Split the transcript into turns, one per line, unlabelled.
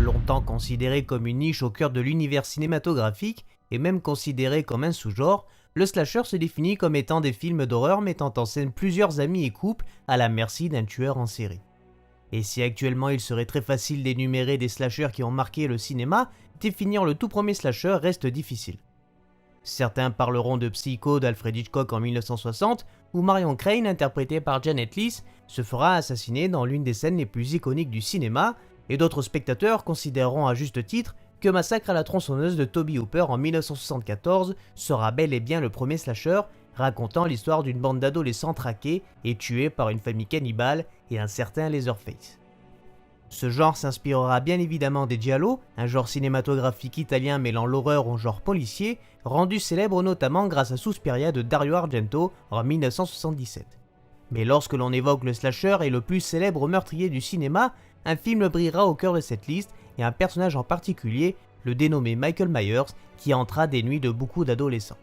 Longtemps considéré comme une niche au cœur de l'univers cinématographique, et même considéré comme un sous-genre, le slasher se définit comme étant des films d'horreur mettant en scène plusieurs amis et couples à la merci d'un tueur en série. Et si actuellement il serait très facile d'énumérer des slashers qui ont marqué le cinéma, définir le tout premier slasher reste difficile. Certains parleront de Psycho d'Alfred Hitchcock en 1960, où Marion Crane, interprétée par Janet Leigh, se fera assassiner dans l'une des scènes les plus iconiques du cinéma, et d'autres spectateurs considéreront à juste titre que Massacre à la tronçonneuse de Tobe Hooper en 1974 sera bel et bien le premier slasher, racontant l'histoire d'une bande d'adolescents traqués et tués par une famille cannibale et un certain Leatherface. Ce genre s'inspirera bien évidemment des giallo, un genre cinématographique italien mêlant l'horreur au genre policier, rendu célèbre notamment grâce à Suspiria de Dario Argento en 1977. Mais lorsque l'on évoque le slasher et le plus célèbre meurtrier du cinéma, un film brillera au cœur de cette liste et un personnage en particulier, le dénommé Michael Myers, qui hantera des nuits de beaucoup d'adolescents.